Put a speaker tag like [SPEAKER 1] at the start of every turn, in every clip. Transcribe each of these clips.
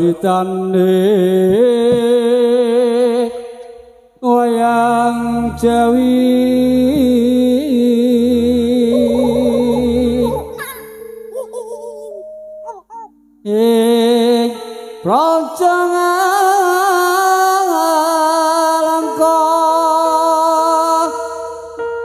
[SPEAKER 1] Ceritane wayang Jawi Pranjangalangka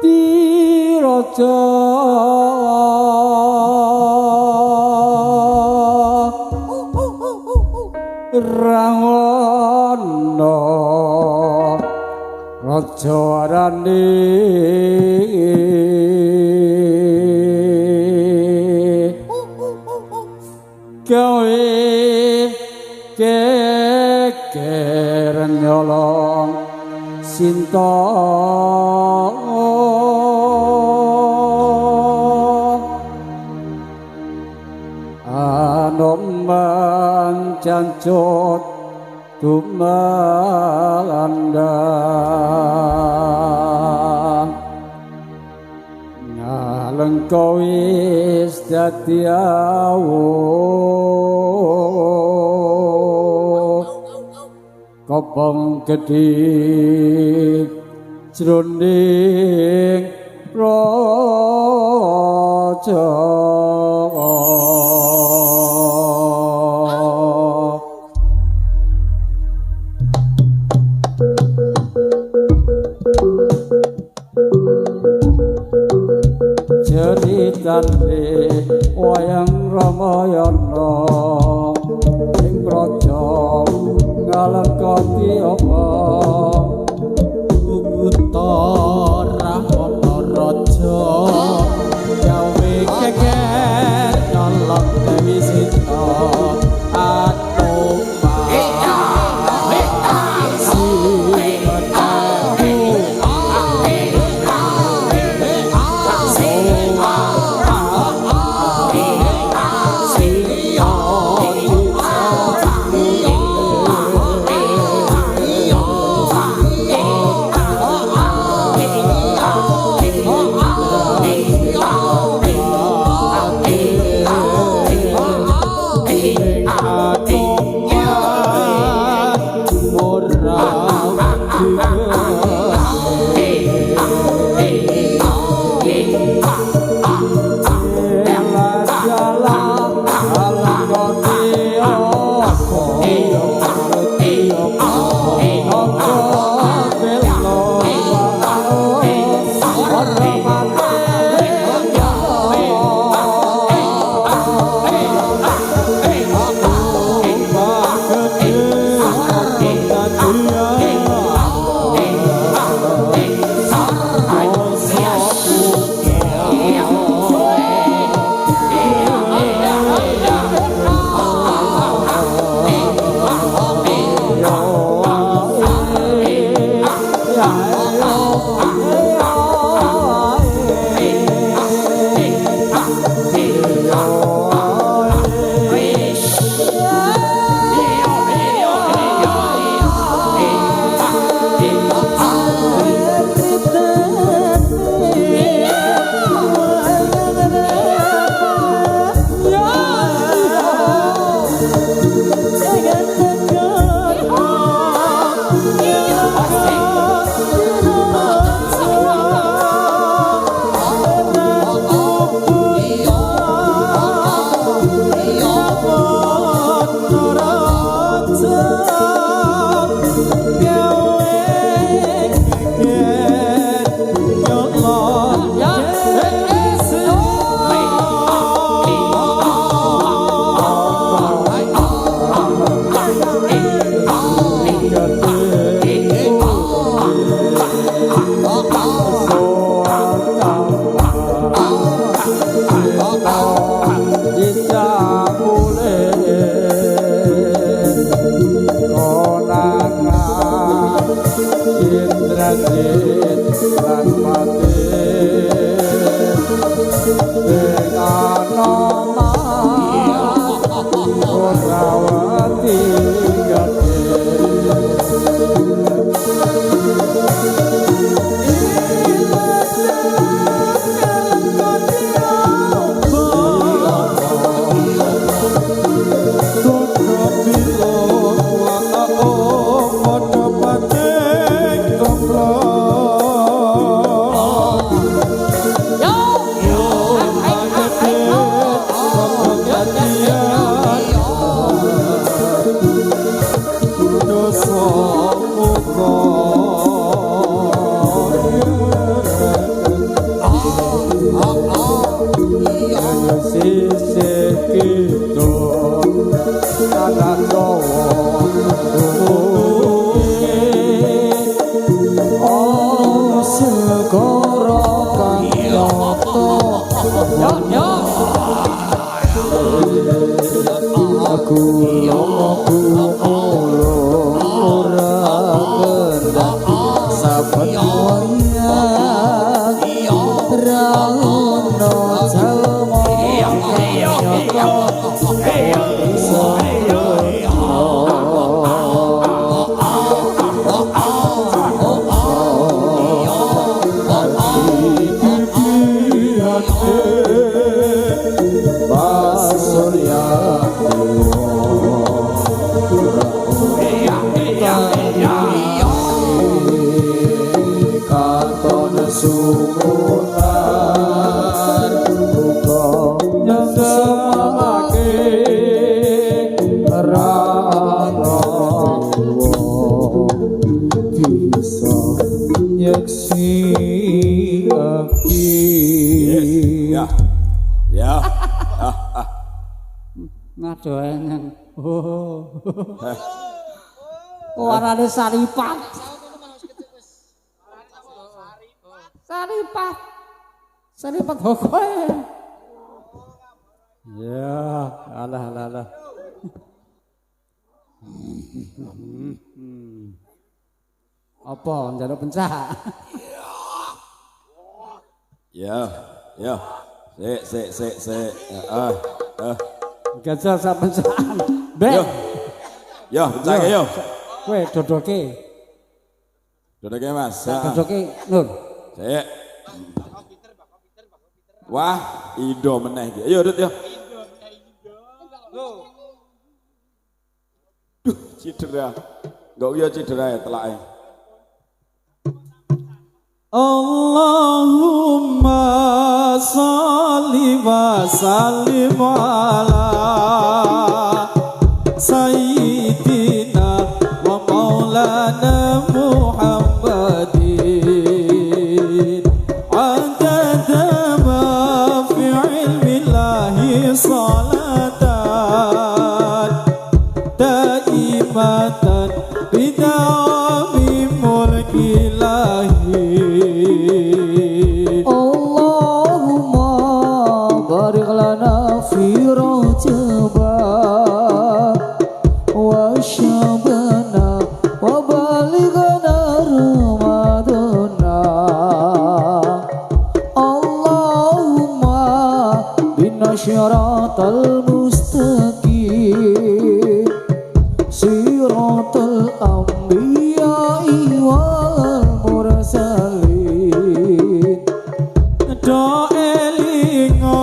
[SPEAKER 1] Diraja rangono raja arane gawe kekeren nyolong sinta anoman cancut tumandang ngalengko wis dadi awuh kopong gedhe jroning raja ceritane wayang Ramayana ing praja ngalengkoti apa buta rahwana raja gawe geger nyolong Dewi Sita sisih kidul anak Jawa Ngadoengan. Warnane saripat. Saripat. Saripat hokoe. Ya, alah. Apa njaluk pencak?
[SPEAKER 2] Ya. Sik.
[SPEAKER 1] Gajah sak pencakan. Bek.
[SPEAKER 2] Yo, pencake yo.
[SPEAKER 1] Kowe dodoke.
[SPEAKER 2] Dodoke Mas.
[SPEAKER 1] Dodoke Nur.
[SPEAKER 2] Sik. Wah, ido meneh iki. Ayo Dut yo. Duh, cedera. Enggak yo cedera ya telake.
[SPEAKER 1] Allahumma salli wa sallim ala sayyidina wa maulana Muhammadin adada ma fi ilmillahi salatan daimatan bidawami mulkillahi Syiratal mustaqim Syiratal anbiya'i wal mursalin Do'elingo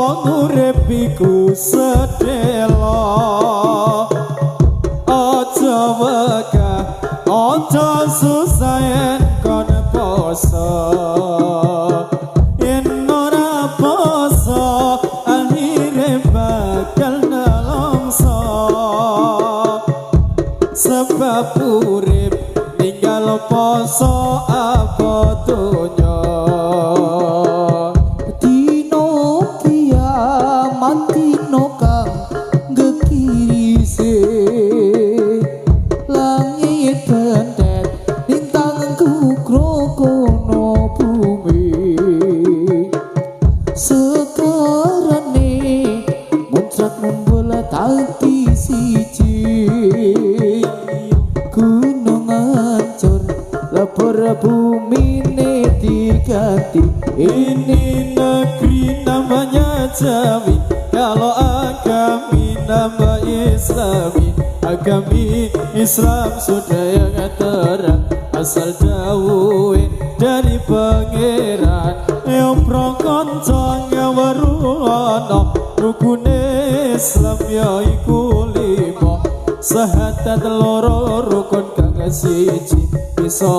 [SPEAKER 1] wong uripiku sedelo Aja wegah, aja susah yen kon poso sebab urip tinggal poso apa donya dino kiamat dino kang gekirise langit bendet lintang kukro kono bumi sekarane muncrat membelah tati siji gunung hancur lebur bumi diganti ini negeri namanya Jawi kalau agami nama Islami agami Islam sudah yang terang asal dawe dari pangeran yang prongkoncong yang waruana rukun Islam yaiku lima sahadat loro rukun kang siji bisa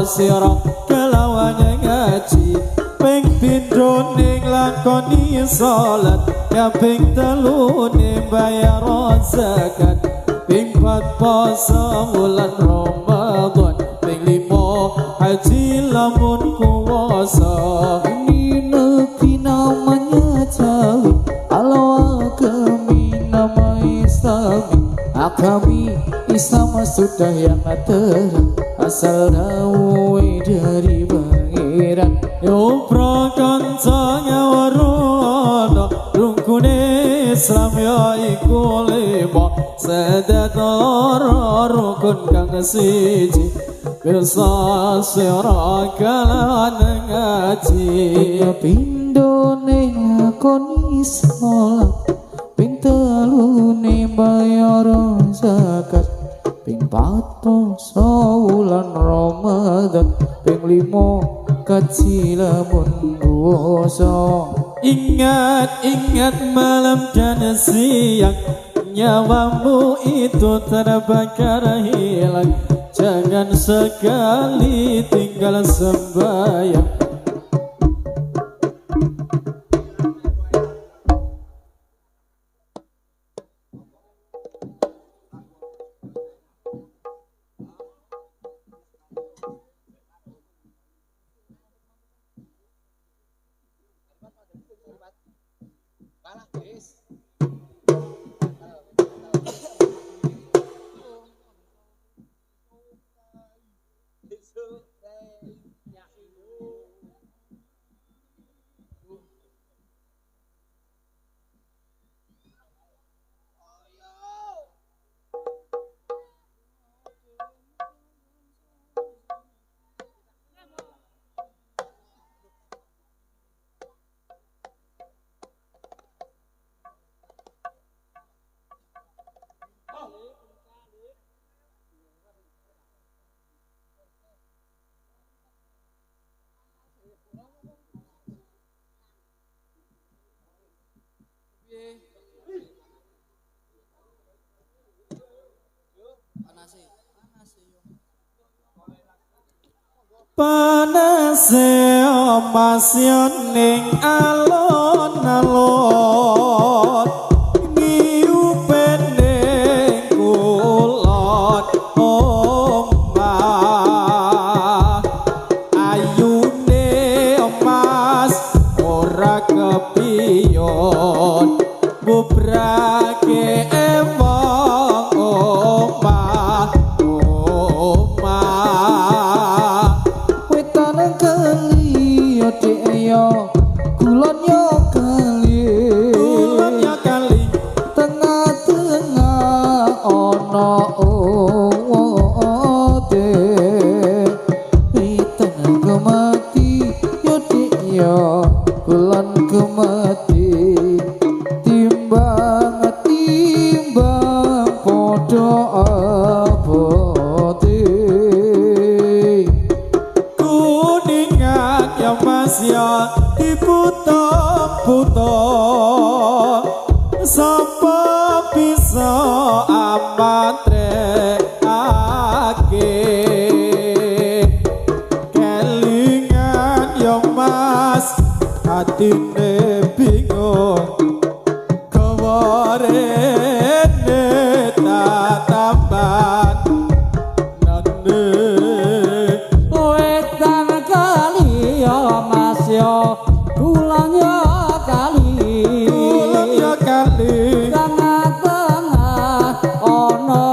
[SPEAKER 1] sira kelawan ngaji ping pindho ning lakoni salat kaping telu ning bayar zakat ping pat poso wulan Ramadan ping limo haji lamun kuwasa ini negeri namanya Jawi kalau agami nama Islami agami Islam sudah yang terang asal dawe dari pangeran yo prakancanya warono rukun Islam ya iku lima sadat loro rukun kang siji pirsa sira kalan ngaji pindho ning lakoni salat ping telune bayar zakat ping 4 poso wulan Ramadan ping 5 kaji lamun puasa ingat malam dan siang nyawamu itu terbakar hilang jangan sekali tinggal sembahyang panase omas ning alon-alon ngiupene kulon omah ayune omas ora kepiyon bubrake emong omah kulon yo kali tengah-tengah ono ote tengah kemati yo dik yo kulon kemati timbang podo abote kuningan ya mas ya diputo-puto sapa bisa amatreake kelingan yo mas atine bingung kawarene tatapan nane wetan kali yo mas yo kulon yo kali tengah-tengah ono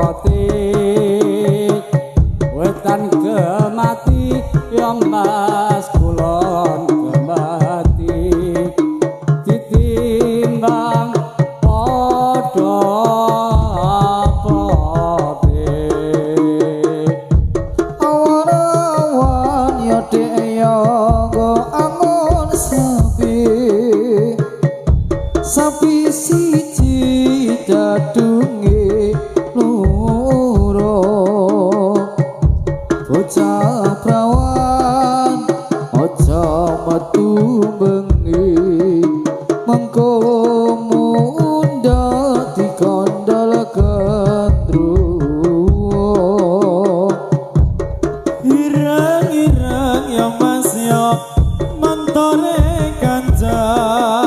[SPEAKER 1] oti wetan kemati yang mas kulon kemati ditimbang podo apote awan-awan yo dek yo angon sapi siji dadunge loro bocah prawan aja metu bengi mengko mundhak dikandel gendruwo ireng-ireng ya mas ya mentore kanjeng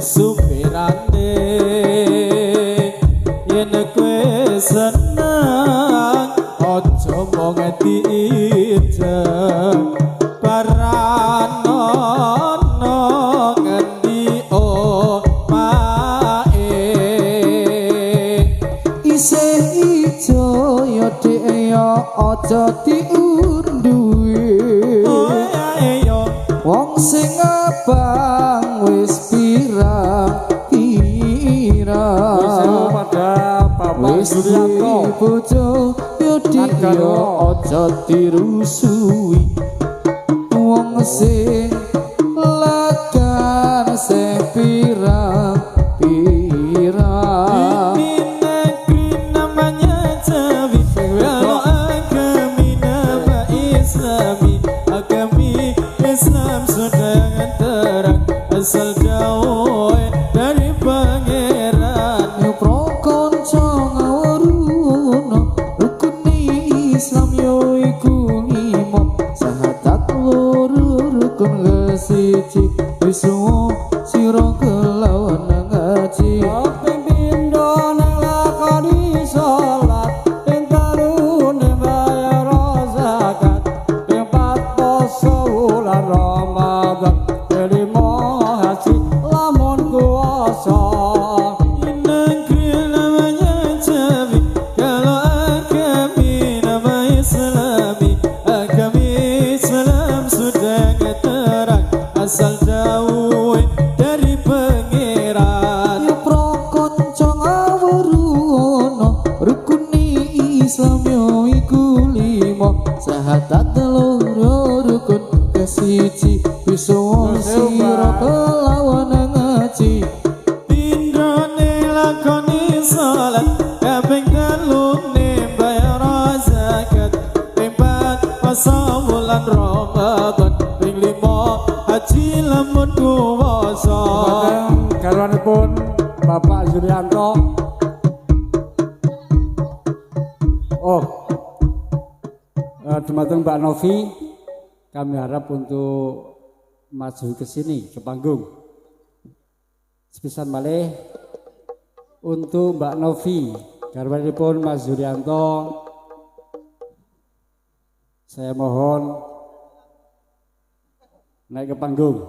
[SPEAKER 1] supirane yen kowe seneng aja mung diijeng paranono ngendi omae isih ijo ya dek ya aja diunduhi wong sing abang wis pirang Suryanto
[SPEAKER 3] bojo yo dik yo aja dirusui wong sing lekan sing pirang-pirang.
[SPEAKER 4] Ini negeri namanya Jawi, kalau agami nama Islami, agami Islam sudah terang, asal jauh dari pangeran.
[SPEAKER 3] Yo pro kanca ngawruno rukun Islam yo iku limo sahadat loro rukun kesiji wis sira kelawan ngaji.
[SPEAKER 1] Ping pindho nang lakoni salat, ping telu ning bayar zakat, ping pat poso wulan Ramadan, ping lima haji lamun kuwasa.
[SPEAKER 4] Negeri namanya Jawi, kalau agami nama Islami, agami Islam sudah terang, asal jauh dari pangeran.
[SPEAKER 3] Yo pro kanca ngawruno rukun Islam yo iku limo sahadat loro rukun kesiji bisa sira kelawan ngaji.
[SPEAKER 4] Pindhone lakoni salat, kaping telu bayar zakat, ping pat puasa wulan Ramadan, ping lima haji lamun kuwasa.
[SPEAKER 1] Dumateng garwanipun Bapak Suryanto. Dumateng Mbak Novi, kami harap untuk maju ke sini ke panggung. Sepisan malih untuk Mbak Novi, garwanipun Mas Suryanto, saya mohon naik ke panggung.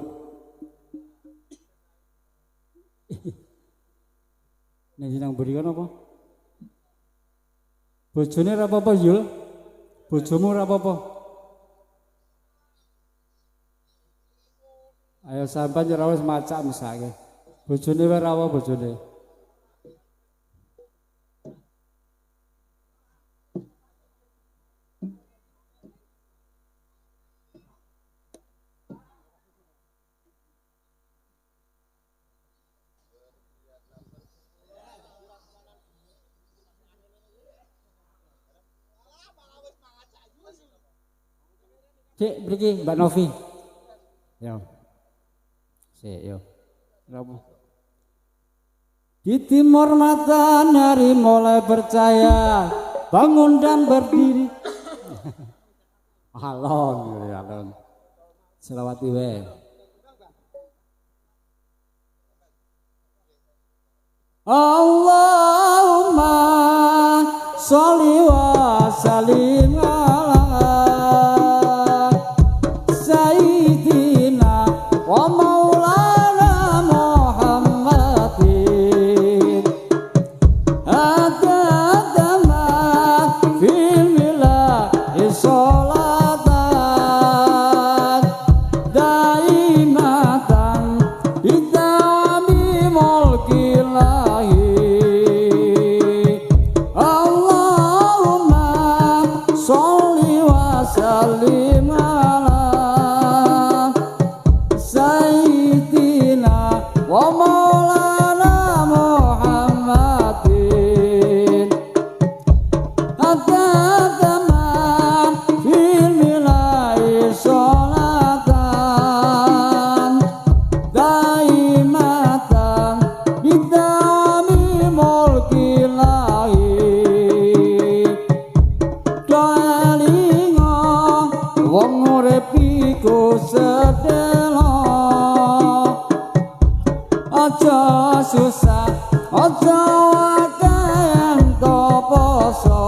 [SPEAKER 1] Nek nang berikan apa? Bojone ora apa-apa, Yul. Bojomu ora apa-apa. Ayo sampean ora wis macak mesake. Bojone wae ora apa bojone. Cik, mriki Mbak Novi. Yo. Sik yo. Rabu. Di timur mata nyari mulai percaya, bangun dan berdiri. Alon, alon. Selawati wae. Allahumma sholli wa sallim ala sayyidina wa maulana Muhammadin adadama fil milahi sholatan daimatan bidami mulkilahi. Allahumma sholli wa sallim ala sayyidina wa maulana Muhammadin adadama fil milahi sholatan daimatan bidami mulkilahi. Dalinga wong urip iku sedelo, aja susah aja akeh ento poso,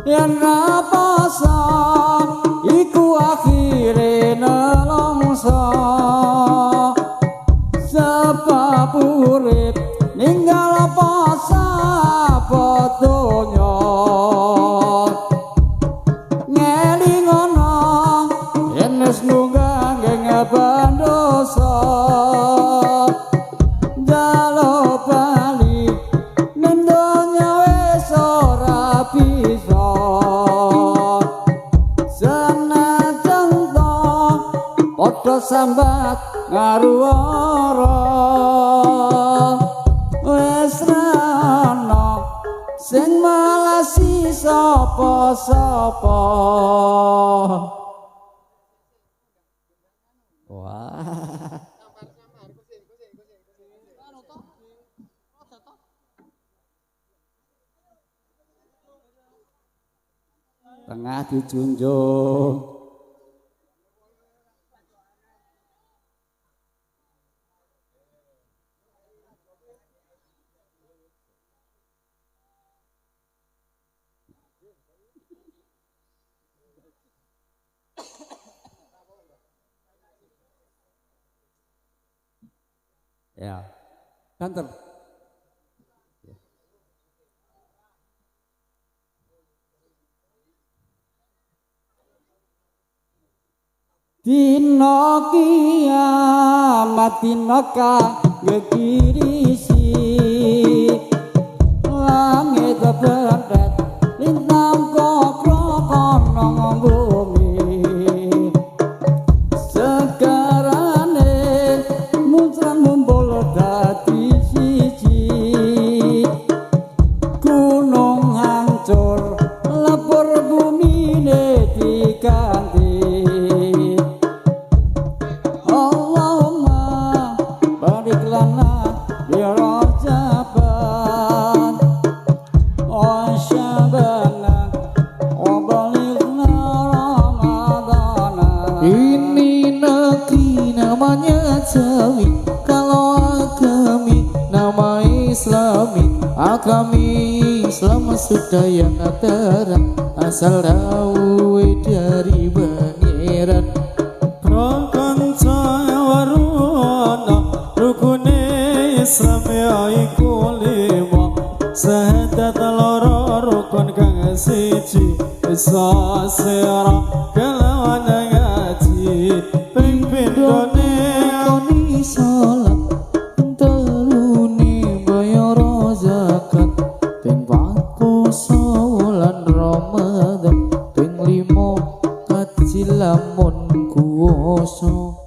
[SPEAKER 1] yen ra poso iku akhire nelongso. Sebab urip ninggal poso apa donya, ngelingono yen wis nunggang ngeban dosa. Jalo bali sambat ngaruara wis ana sing malasi sapa-sapa. Wah. Tengah dijunjung. Ya, banter. Dina kiamat dina kang gegirisi langit berat lintang kokro kono bumi sekarane muncrat mumbul dadi siji gunung hancur lapor bumine diganti.
[SPEAKER 3] Ini negeri namanya Jawi, kalau agami nama Islami. Agami Islam sudah yang terang, asal dawe dari pangeran.
[SPEAKER 4] Prakanca waruna rukune Islam ya iku lima, sehat loro rukun kang siji bisa sira kelawan ngaji ping pindhone
[SPEAKER 3] Koni salat telune bayar zakat ping 4 poso lan Ramadan ping 5 kaji lamun kuwasa.